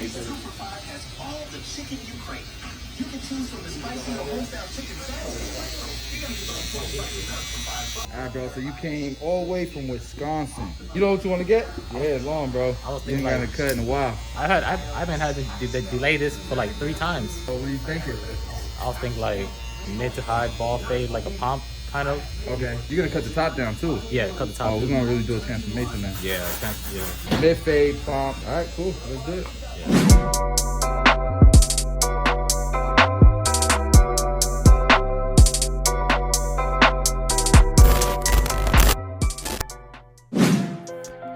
Super 5 has all the chicken you crave. You can choose from the spicy or homestyle chicken sandwich. Alright, bro, so you came all the way from Wisconsin. You know what you want to get? Yeah, long, bro. I was You ain't thinking got a cut in a while. I heard I've been having to delay this for like 3 times. So what are you thinking? I was thinking like mid to high ball fade, like a pomp kind of. Okay. You're going to cut the top down, too. Yeah, cut the top. Oh, we're going to really do a transformation now. Yeah. Mid fade, pomp. Alright, cool. Let's do it. Yeah.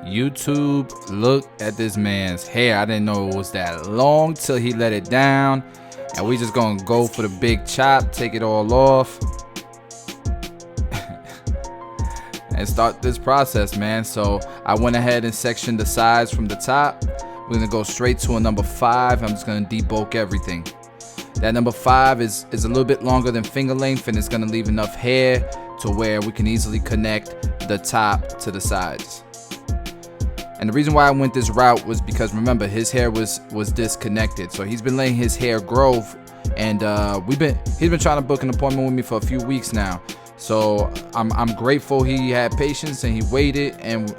YouTube, look at this man's hair. I didn't know it was that long till he let it down. And we just gonna go for the big chop, take it all off. And start this process, man. So I went ahead and sectioned the sides from the top. We're gonna go straight to a number 5. I'm just gonna debulk everything. That number 5 is a little bit longer than finger length, and it's gonna leave enough hair to where we can easily connect the top to the sides. And the reason why I went this route was because, remember, his hair was disconnected. So he's been letting his hair grow, and he's been trying to book an appointment with me for a few weeks now. So I'm grateful he had patience and he waited, and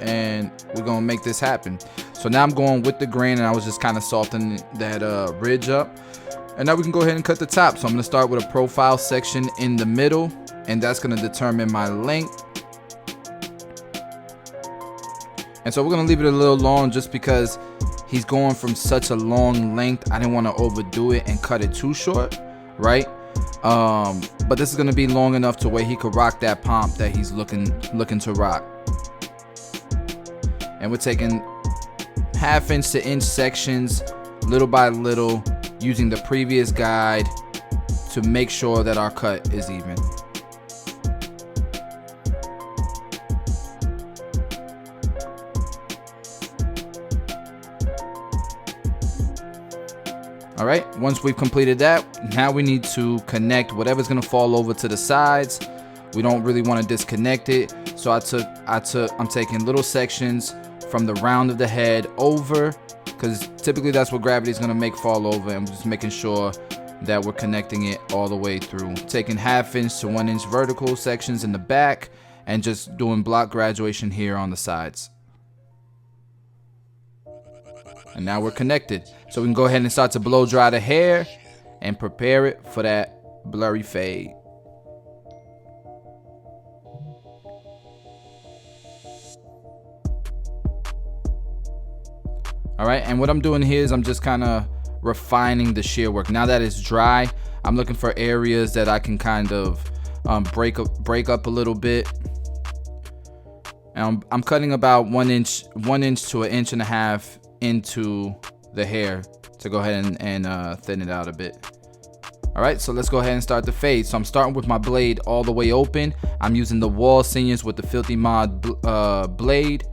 we're gonna make this happen. So now I'm going with the grain, and I was just kind of softening that ridge up. And now we can go ahead and cut the top. So I'm gonna start with a profile section in the middle, and that's gonna determine my length. And so we're gonna leave it a little long just because he's going from such a long length. I didn't want to overdo it and cut it too short, right? But this is gonna be long enough to where he could rock that pomp that he's looking to rock. And we're taking 1/2 inch to inch sections, little by little, using the previous guide to make sure that our cut is even. All right, once we've completed that, now we need to connect whatever's gonna fall over to the sides. We don't really want to disconnect it. So I'm taking little sections from the round of the head over, because typically that's what gravity is gonna make fall over, and we're just making sure that we're connecting it all the way through. Taking 1/2 inch to 1 inch vertical sections in the back, and just doing block graduation here on the sides. And now we're connected. So we can go ahead and start to blow dry the hair and prepare it for that blurry fade. All right, and what I'm doing here is I'm just kind of refining the shear work. Now that it's dry, I'm looking for areas that I can kind of break up a little bit. And I'm cutting about 1 inch to 1.5 inches into the hair to go ahead and thin it out a bit. All right, so let's go ahead and start the fade. So I'm starting with my blade all the way open. I'm using the wall seniors with the Filthy Mod blade.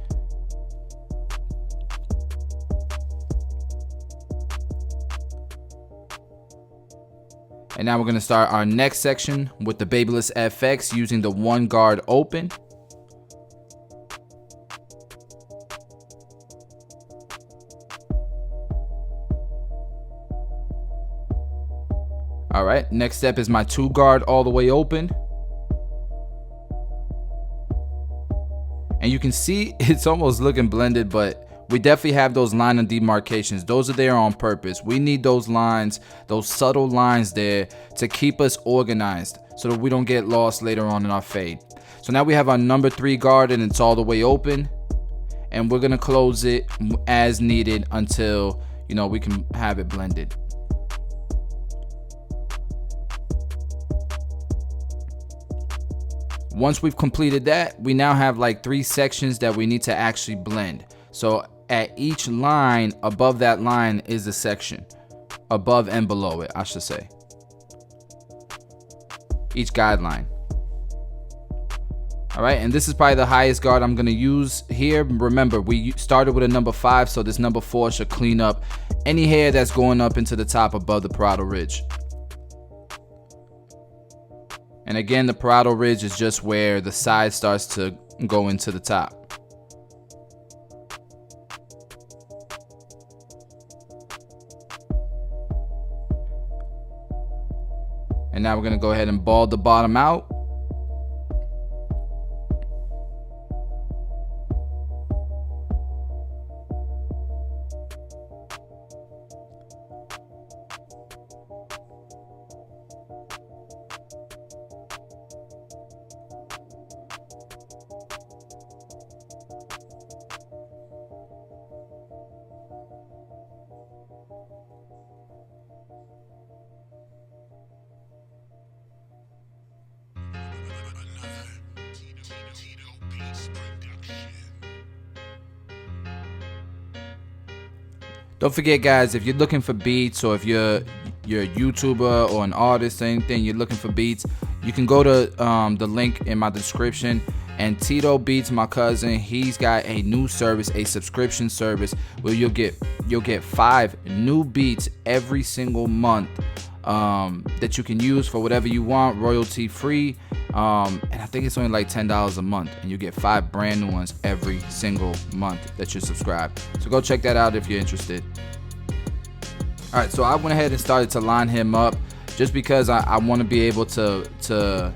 And now we're gonna start our next section with the Babyless FX using the 1 guard open. All right, next step is my 2 guard all the way open. And you can see it's almost looking blended, but we definitely have those line of demarcations. Those are there on purpose. We need those lines, those subtle lines there to keep us organized so that we don't get lost later on in our fade. So now we have our number 3 guard and it's all the way open. And we're gonna close it as needed until, you know, we can have it blended. Once we've completed that, we now have like 3 sections that we need to actually blend. So at each line, above that line is a section. Above and below it, I should say. Each guideline. All right, and this is probably the highest guard I'm gonna use here. Remember, we started with a number 5, so this number 4 should clean up any hair that's going up into the top above the parietal ridge. And again, the parietal ridge is just where the side starts to go into the top. And now we're gonna go ahead and bald the bottom out. Don't forget, guys, if you're looking for beats, or if you're a YouTuber or an artist or anything, you're looking for beats, you can go to the link in my description. And Tito Beats, my cousin, he's got a new service, a subscription service, where you'll get 5 new beats every single month that you can use for whatever you want, royalty free. And I think it's only like $10 a month, and you get 5 brand new ones every single month that you subscribe. So go check that out if you're interested. All right, so I went ahead and started to line him up, just because I want to be able to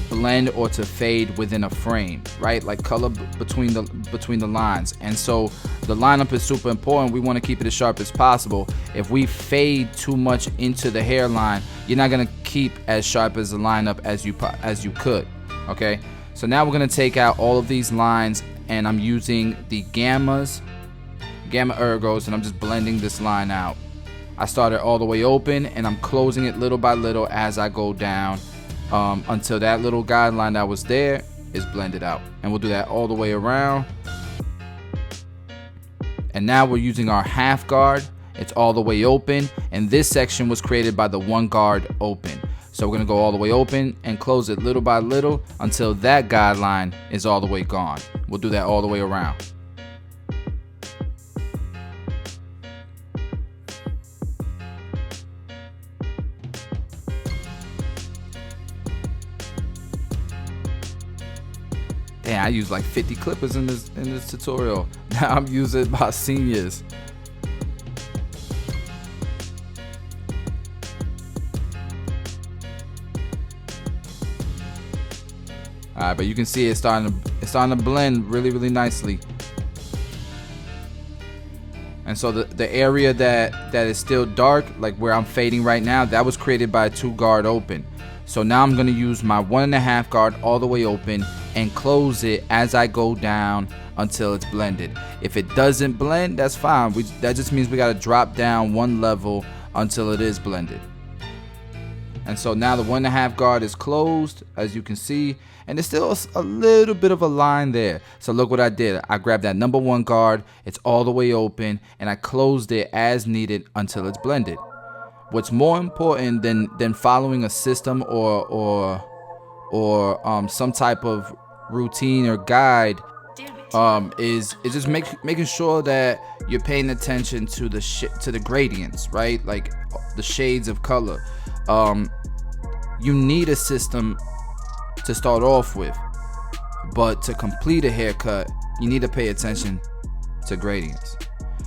blend or to fade within a frame, right? Like color between the lines. And so the lineup is super important. We want to keep it as sharp as possible. If we fade too much into the hairline, you're not gonna keep as sharp as the lineup as you could. Okay, so now we're gonna take out all of these lines, and I'm using the gamma ergos, and I'm just blending this line out. I started all the way open, and I'm closing it little by little as I go down, until that little guideline that was there is blended out. And we'll do that all the way around. And now we're using our half guard. It's all the way open, and this section was created by the 1 guard open. So we're gonna go all the way open and close it little by little until that guideline is all the way gone. We'll do that all the way around. Damn, I used like 50 clippers in this tutorial. Now I'm using about seniors. All right, but you can see it's starting to blend really nicely. And so the area that is still dark, like where I'm fading right now, that was created by a 2 guard open. So now I'm gonna use my 1.5 guard all the way open and close it as I go down until it's blended. If it doesn't blend, that's fine. That just means we gotta drop down 1 level until it is blended. And so now the 1.5 guard is closed, as you can see, and there's still a little bit of a line there. So look what I did. I grabbed that number 1 guard, it's all the way open, and I closed it as needed until it's blended. What's more important than following a system or some type of routine or guide is just making sure that you're paying attention to the gradients, right? Like the shades of color. You need a system to start off with, but to complete a haircut, you need to pay attention to gradients.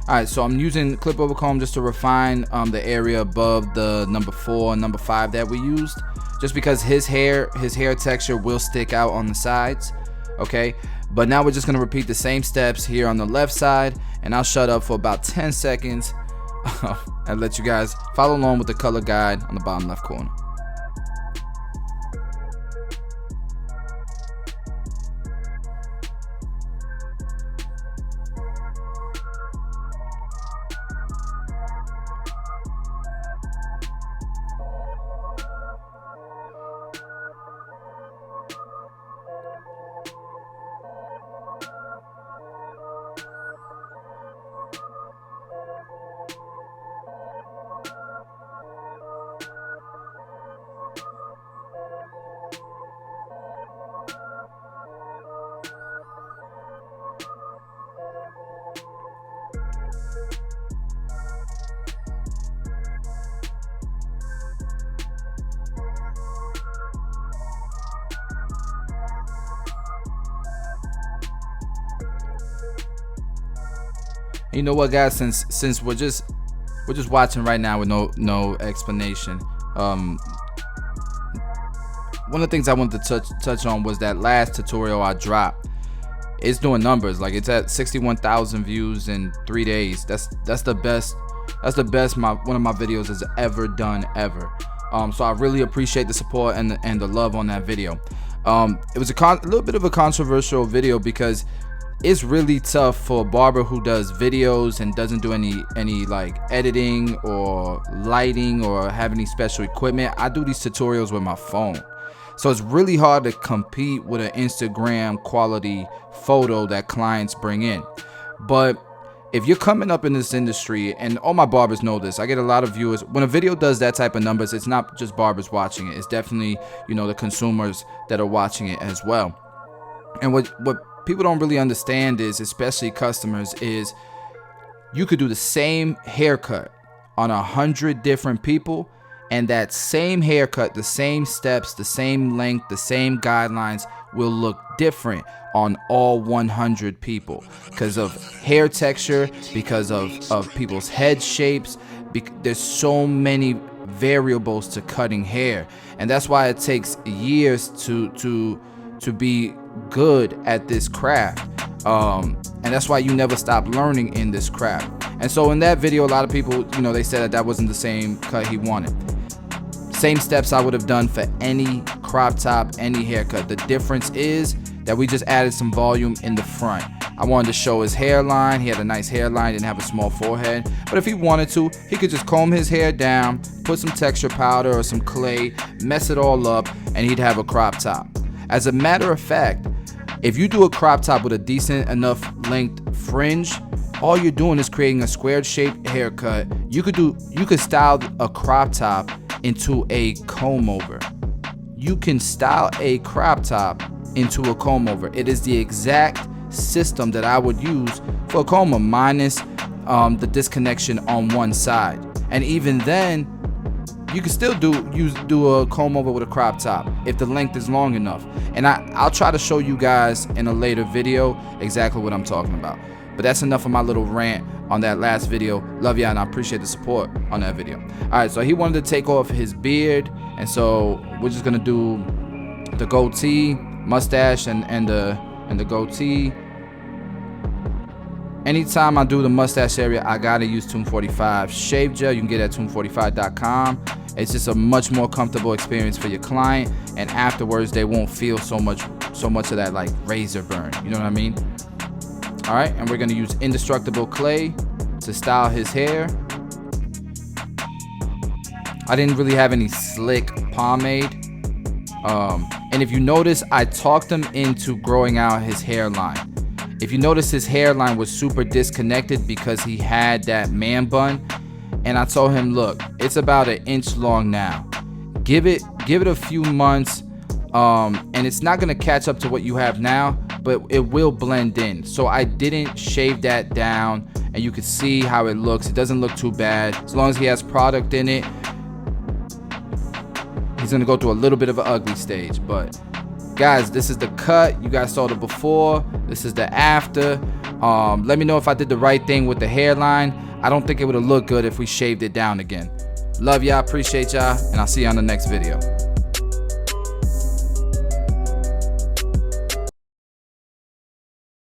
All right, so I'm using clip over comb just to refine the area above the number 4 and number 5 that we used, just because his hair texture will stick out on the sides. Okay, but now we're just gonna repeat the same steps here on the left side, and I'll shut up for about 10 seconds and let you guys follow along with the color guide on the bottom left corner. You know what, guys, since we're just watching right now with no explanation, one of the things I wanted to touch on was that last tutorial I dropped. It's doing numbers. Like, it's at 61,000 views in 3 days. That's the best. That's the best one of my videos has ever done ever. So I really appreciate the support and the love on that video. It was a little bit of a controversial video because it's really tough for a barber who does videos and doesn't do any like editing or lighting or have any special equipment. I do these tutorials with my phone, so it's really hard to compete with an Instagram quality photo that clients bring in. But if you're coming up in this industry, and all my barbers know this, I get a lot of viewers when a video does that type of numbers. It's not just barbers watching it, it's definitely, you know, the consumers that are watching it as well. And what people don't really understand is, especially customers, is you could do the same haircut on 100 different people, and that same haircut, the same steps, the same length, the same guidelines will look different on all 100 people because of hair texture, because of people's head shapes. There's so many variables to cutting hair, and that's why it takes years to be good at this craft. And that's why you never stop learning in this craft. And so in that video, a lot of people, you know, they said that wasn't the same cut he wanted. Same steps I would have done for any crop top, any haircut. The difference is that we just added some volume in the front. I wanted to show his hairline. He had a nice hairline, didn't have a small forehead. But if he wanted to, he could just comb his hair down, put some texture powder or some clay, mess it all up, and he'd have a crop top. As a matter of fact, if you do a crop top with a decent enough length fringe, all you're doing is creating a squared shaped haircut. You could style a crop top into a comb over. You can style a crop top into a comb over. It is the exact system that I would use for a comb over, minus the disconnection on one side. And even then, you can still do a comb over with a crop top if the length is long enough. And I'll try to show you guys in a later video exactly what I'm talking about. But that's enough of my little rant on that last video. Love y'all, and I appreciate the support on that video. Alright, so he wanted to take off his beard, and so we're just gonna do the goatee, mustache, and the goatee. Anytime I do the mustache area, I gotta use Tomb 45 shave gel. You can get it at tomb45.com. It's just a much more comfortable experience for your client, and afterwards they won't feel so much of that like razor burn. You know what I mean? All right, and we're gonna use indestructible clay to style his hair. I didn't really have any slick pomade. And if you notice, I talked him into growing out his hairline. If you notice, his hairline was super disconnected because he had that man bun. And I told him, look, it's about 1 inch long now. Give it a few months, and it's not gonna catch up to what you have now, but it will blend in. So I didn't shave that down, and you can see how it looks. It doesn't look too bad. As long as he has product in it, he's gonna go through a little bit of an ugly stage. But guys, this is the cut. You guys saw the before, this is the after. Let me know if I did the right thing with the hairline. I don't think it would have looked good if we shaved it down again. Love y'all, appreciate y'all, and I'll see you on the next video.